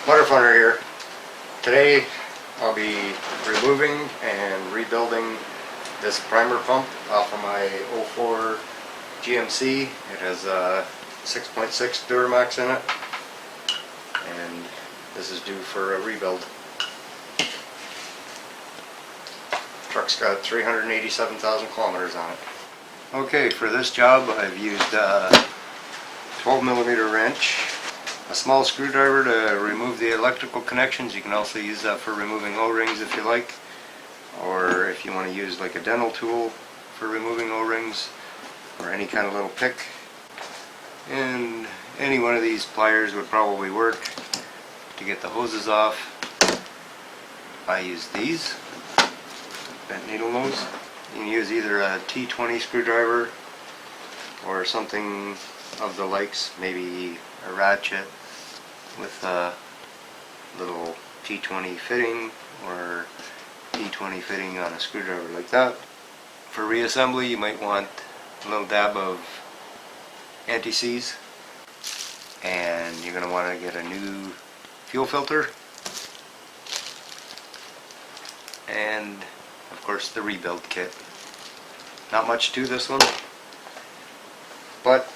Mudderfunner here. Today I'll be removing and rebuilding this primer pump off of my 04 GMC. It has a 6.6 Duramax in it, and this is due for a rebuild. Truck's got 387,000 kilometers on it. Okay, for this job I've used a 12mm wrench, a small screwdriver to remove the electrical connections. You can also use that for removing O-rings if you like, or if you want to use like a dental tool for removing O-rings, or any kind of little pick. And any one of these pliers would probably work to get the hoses off. I use these bent needle nose. You can use either a T20 screwdriver or something of the likes, maybe a ratchet with a little T20 fitting or T20 fitting on a screwdriver like that. For reassembly, you might want a little dab of anti-seize, and you're going to want to get a new fuel filter, and of course the rebuild kit. Not much to this one, but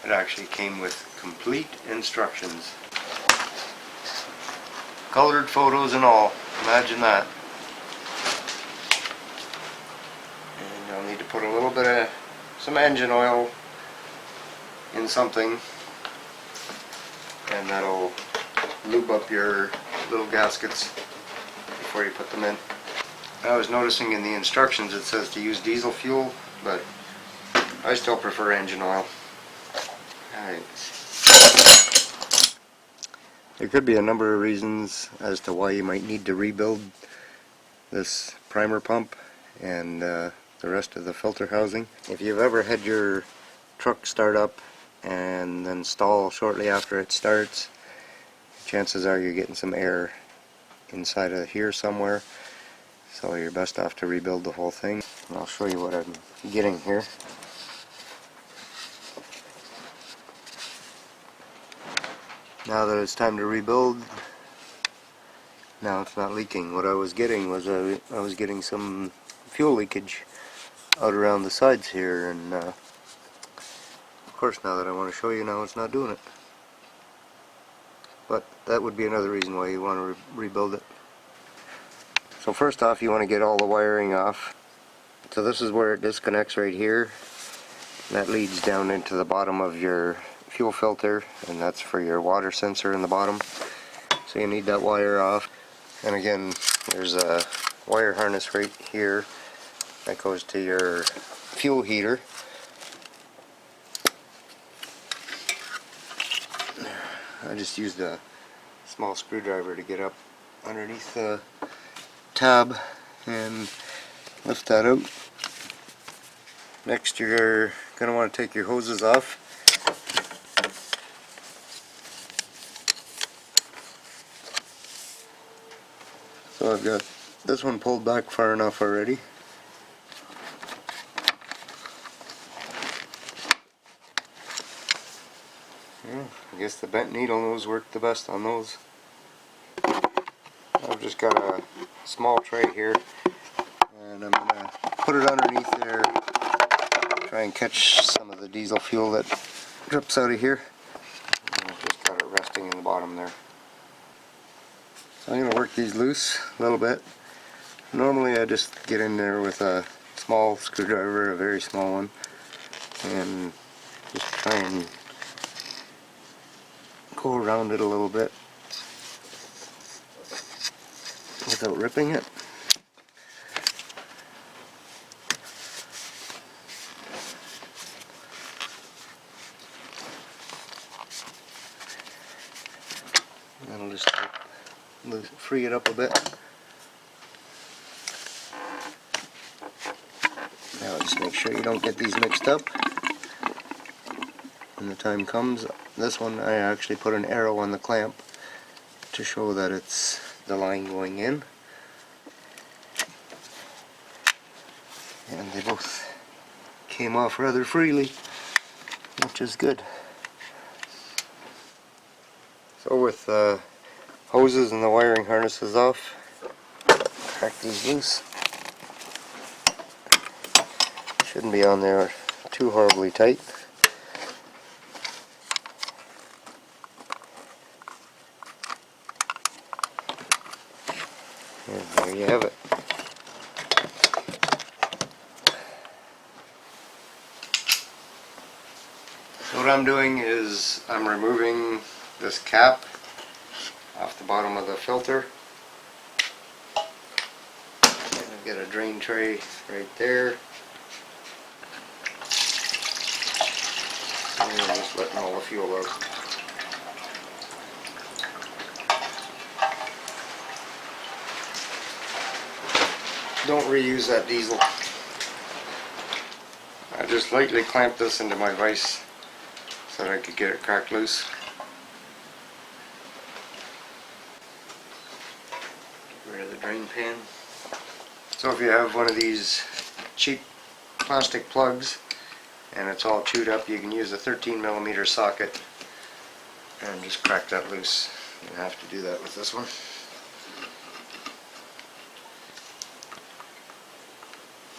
it actually came with complete instructions. Colored photos and all, imagine that. And you'll need to put a little bit of some engine oil in something, and that'll lube up your little gaskets before you put them in. I was noticing in the instructions it says to use diesel fuel, but I still prefer engine oil. Alright. There could be a number of reasons as to why you might need to rebuild this primer pump and the rest of the filter housing. If you've ever had your truck start up and then stall shortly after it starts, chances are you're getting some air inside of here somewhere, so you're best off to rebuild the whole thing. And I'll show you what I'm getting here. Now that it's time to rebuild, now it's not leaking. What I was getting was I was getting some fuel leakage out around the sides here, and of course now that I want to show you, now it's not doing it. But that would be another reason why you want to rebuild it. So first off, you want to get all the wiring off. So this is where it disconnects right here. That leads down into the bottom of your fuel filter, and that's for your water sensor in the bottom. So you need that wire off. And again, there's a wire harness right here that goes to your fuel heater. I just used a small screwdriver to get up underneath the tab and lift that out. Next, you're going to want to take your hoses off. So I've got this one pulled back far enough already. Yeah, I guess the bent needle nose worked the best on those. I've just got a small tray here, and I'm going to put it underneath there, try and catch some of the diesel fuel that drips out of here. And I've just got it resting in the bottom there. So I'm going to work these loose a little bit. Normally I just get in there with a small screwdriver, a very small one, and just try and go around it a little bit without ripping it. That'll just free it up a bit. Now just make sure you don't get these mixed up. When the time comes, this one I actually put an arrow on the clamp to show that it's the line going in. And they both came off rather freely, which is good. So with the hoses and the wiring harnesses off, crack these loose. Shouldn't be on there too horribly tight. And there you have it. So what I'm doing is I'm removing this cap off the bottom of the filter. And I've got a drain tray right there. And I'm just letting all the fuel out. Don't reuse that diesel. I just lightly clamped this into my vise so that I could get it cracked loose. Get rid of the drain pan. So if you have one of these cheap plastic plugs and it's all chewed up, you can use a 13mm socket and just crack that loose. You have to do that with this one.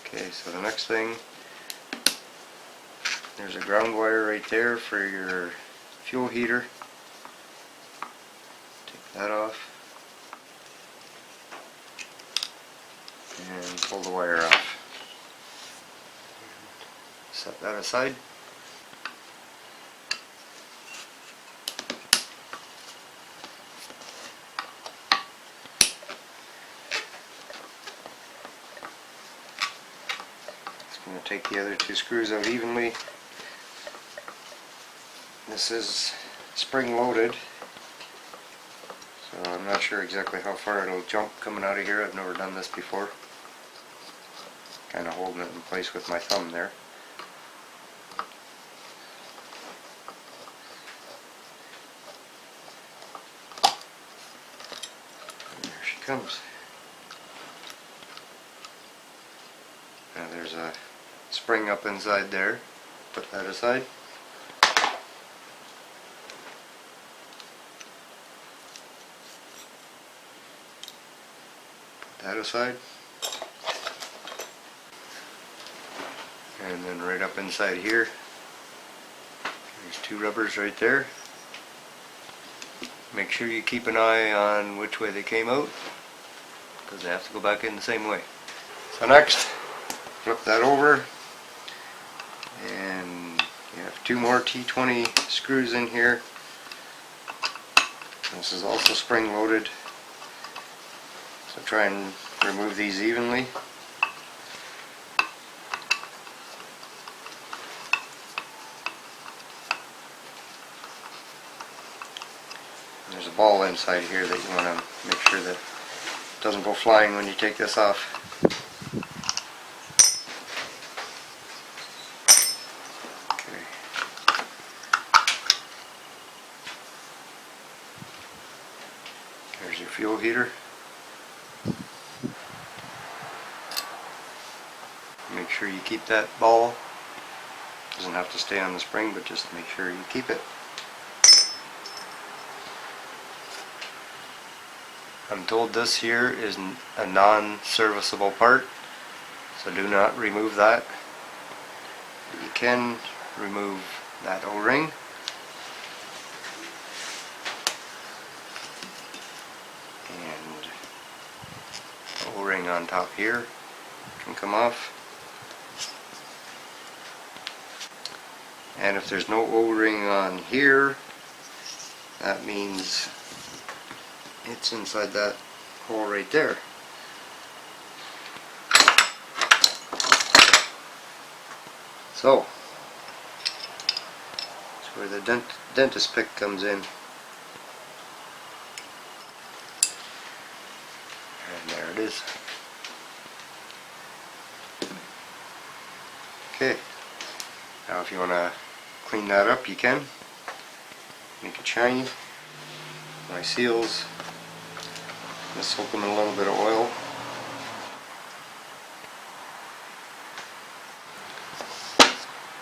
Okay, so the next thing, there's a ground wire right there for your fuel heater. Take that off and pull the wire off. Set that aside. Just going to take the other two screws out evenly. This is spring loaded, so I'm not sure exactly how far it'll jump coming out of here. I've never done this before. Kind of holding it in place with my thumb there. And there she comes. Now there's a spring up inside there. Put that aside. That aside, and then right up inside here there's two rubbers right there. Make sure you keep an eye on which way they came out, because they have to go back in the same way. So next, flip that over, and you have two more T20 screws in here. This is also spring loaded. So try and remove these evenly. There's a ball inside here that you want to make sure that it doesn't go flying when you take this off. Okay. There's your fuel heater. Make sure you keep that ball. Doesn't have to stay on the spring, but just make sure you keep it. I'm told this here is a non-serviceable part, so do not remove that. You can remove that O-ring. And the O-ring on top here can come off. And if there's no O-ring on here, that means it's inside that hole right there. So, that's where the dentist pick comes in. And there it is. Okay, now if you want to clean that up, you can. Make it shiny. My seals, just soak them in a little bit of oil.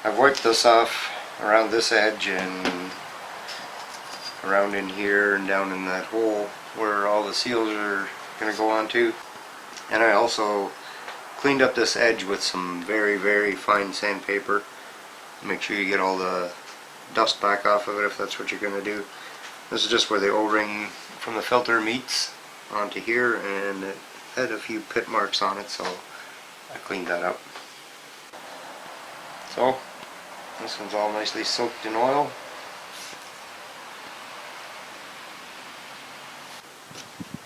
I've wiped this off around this edge and around in here and down in that hole where all the seals are going to go onto. And I also cleaned up this edge with some very, very fine sandpaper. Make sure you get all the dust back off of it if that's what you're going to do. This is just where the O-ring from the filter meets onto here, and it had a few pit marks on it, so I cleaned that up. So this one's all nicely soaked in oil.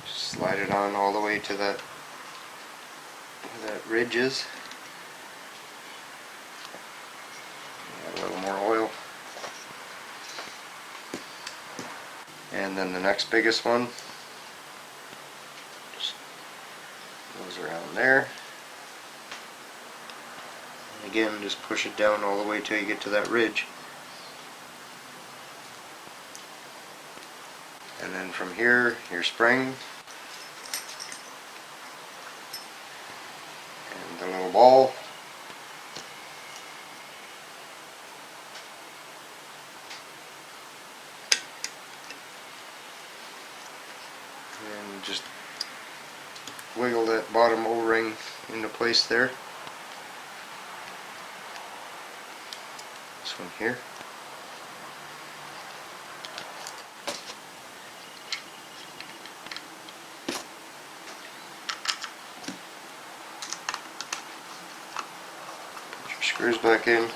Just slide it on all the way to that where that ridge is. Add a little more oil. And then the next biggest one just goes around there. And again, just push it down all the way till you get to that ridge. And then from here, your spring. And the little ball. And just wiggle that bottom O-ring into place there. This one here. Put your screws back in.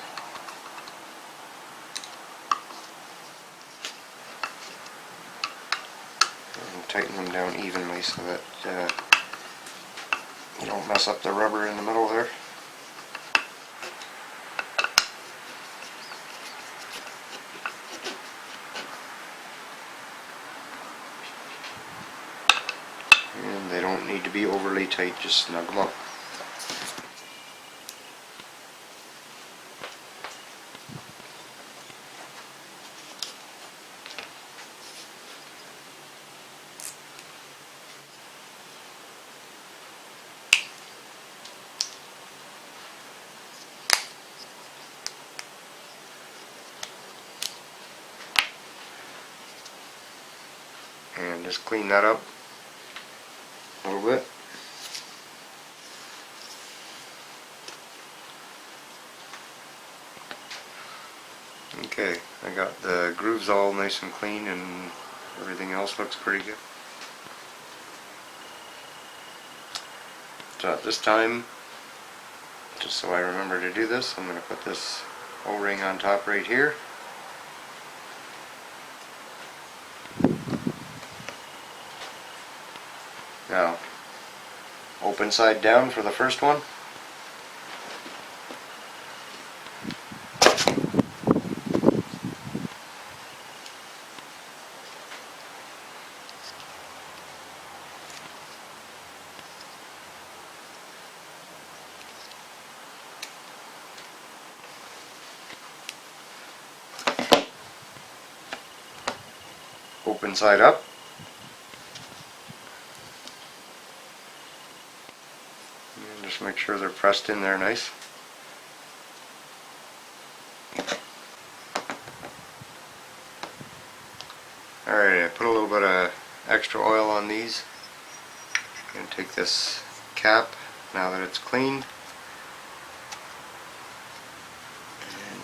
Tighten them down evenly so that you don't mess up the rubber in the middle there. And they don't need to be overly tight, just snug them up. And just clean that up a little bit. Okay, I got the grooves all nice and clean and everything else looks pretty good. So at this time, just so I remember to do this, I'm going to put this O-ring on top right here. Now, open side down for the first one. Open side up. And just make sure they're pressed in there nice. Alright, I put a little bit of extra oil on these. I'm going to take this cap, now that it's clean, and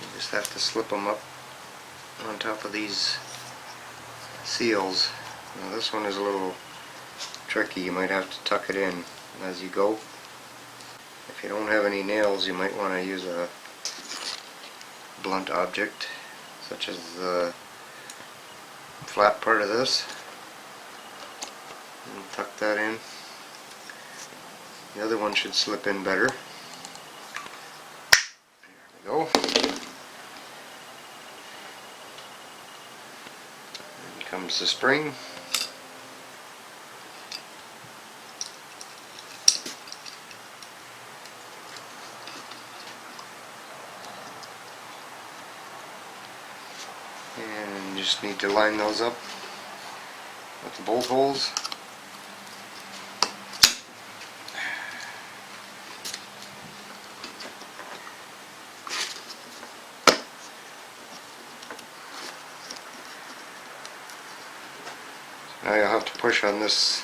you just have to slip them up on top of these seals. Now this one is a little tricky, you might have to tuck it in as you go. If you don't have any nails, you might want to use a blunt object, such as the flat part of this, and tuck that in. The other one should slip in better. There we go. And comes the spring. And you just need to line those up with the bolt holes. Now you'll have to push on this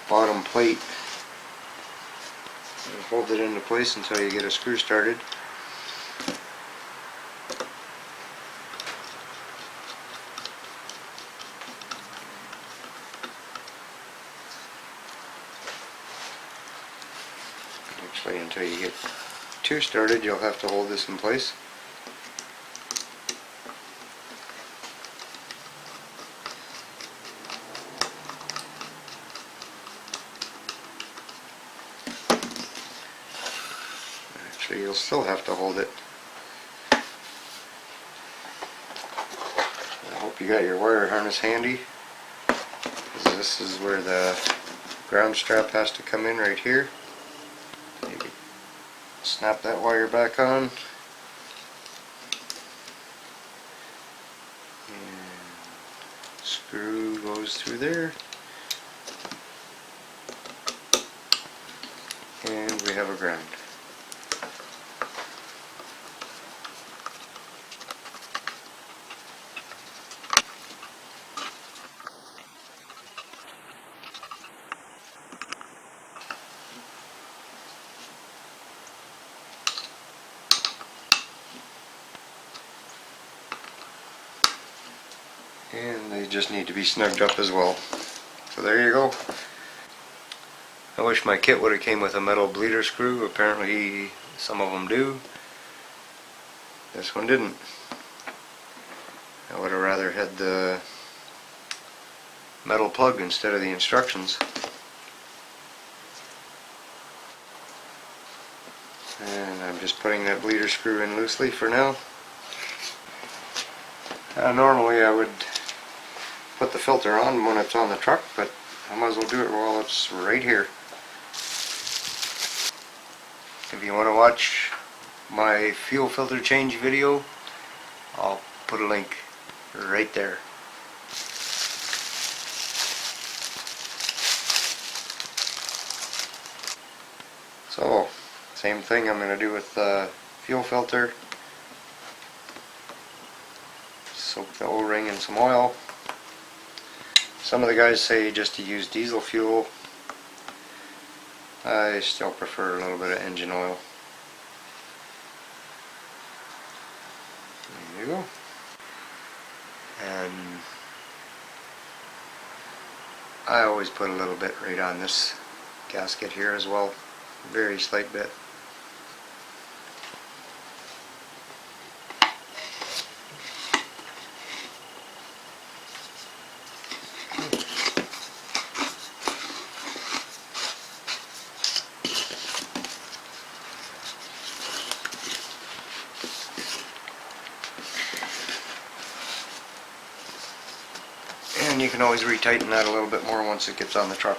bottom plate and hold it into place until you get a screw started. Actually, until you get two started, you'll have to hold this in place. Actually, you'll still have to hold it. I hope you got your wire harness handy, because this is where the ground strap has to come in right here. Maybe snap that wire back on. And screw goes through there. And we have a ground. And they just need to be snugged up as well. So there you go. I wish my kit would have came with a metal bleeder screw. Apparently some of them do. This one didn't. I would have rather had the metal plug instead of the instructions. And I'm just putting that bleeder screw in loosely for now. Normally I would put the filter on when it's on the truck, but I might as well do it while it's right here. If you want to watch my fuel filter change video, I'll put a link right there. So, same thing I'm going to do with the fuel filter. Soak the O-ring in some oil. Some of the guys say just to use diesel fuel. I still prefer a little bit of engine oil. There you go. And I always put a little bit right on this gasket here as well. Very slight bit. And you can always retighten that a little bit more once it gets on the truck.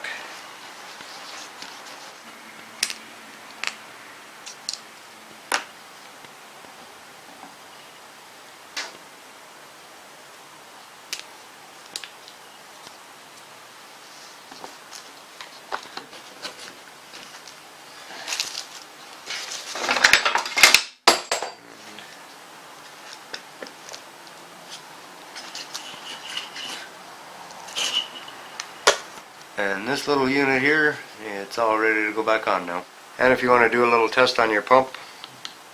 And this little unit here, it's all ready to go back on now. And if you want to do a little test on your pump,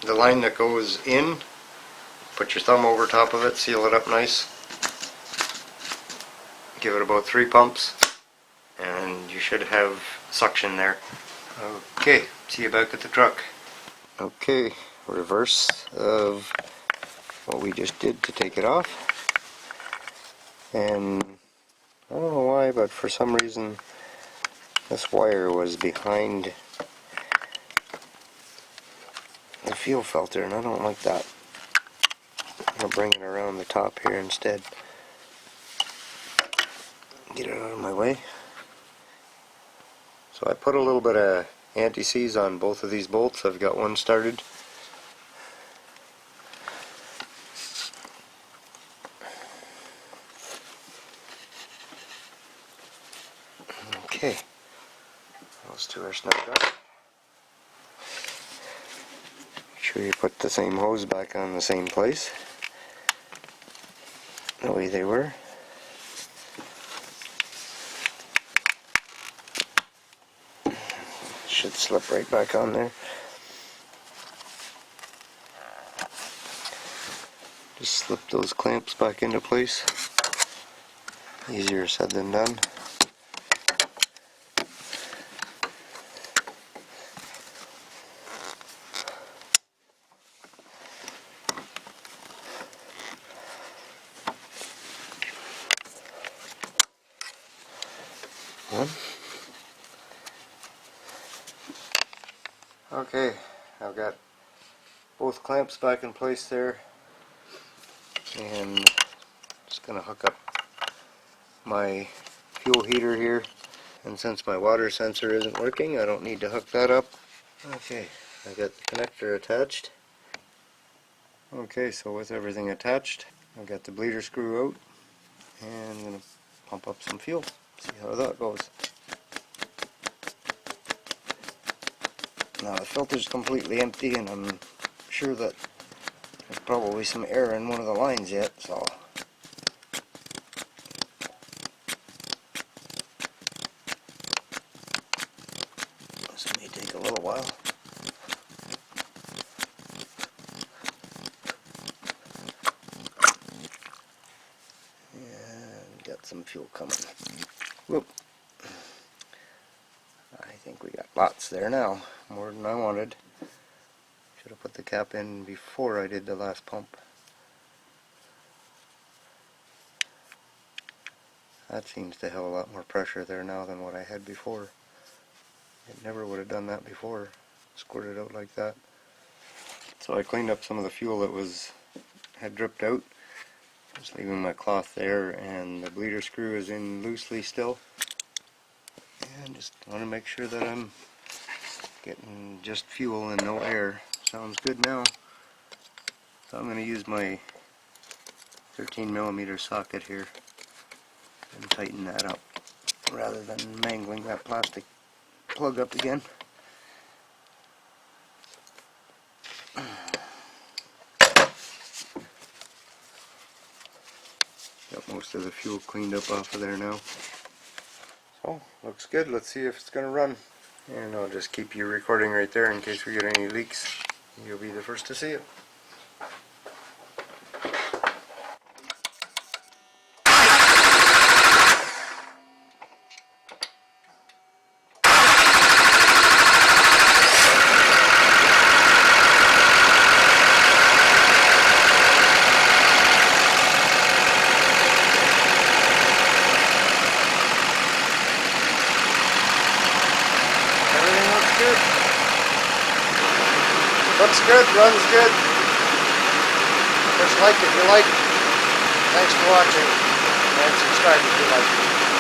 the line that goes in, put your thumb over top of it, seal it up nice. Give it about 3 pumps, and you should have suction there. Okay, see you back at the truck. Okay, reverse of what we just did to take it off. And I don't know why, but for some reason this wire was behind the fuel filter, and I don't like that. I'll bring it around the top here instead. Get it out of my way. So I put a little bit of anti-seize on both of these bolts. I've got one started. Okay, those two are snugged up. Make sure you put the same hose back on the same place, the way they were. should slip right back on there. Just slip those clamps back into place. Easier said than done. Okay, I've got both clamps back in place there, and just gonna hook up my fuel heater here. And since my water sensor isn't working, I don't need to hook that up. Okay, I got the connector attached. Okay, so with everything attached, I've got the bleeder screw out, and I'm gonna pump up some fuel. See how that goes. Now the filter's completely empty, and I'm sure that there's probably some air in one of the lines yet, so this may take a little while. And got some fuel coming. Whoop. I think we got lots there now, more than I wanted. Should have put the cap in before I did the last pump. That seems to have a lot more pressure there now than what I had before. It never would have done that before, squirted out like that. So I cleaned up some of the fuel that had dripped out. Just leaving my cloth there, and the bleeder screw is in loosely still. And just want to make sure that I'm getting just fuel and no air. Sounds good now. So I'm going to use my 13mm socket here and tighten that up rather than mangling that plastic plug up again. Got most of the fuel cleaned up off of there now. So, looks good. Let's see if it's going to run. And I'll just keep you recording right there in case we get any leaks. You'll be the first to see it. Looks good, runs good. Push like if you like. Thanks for watching, and subscribe if you like.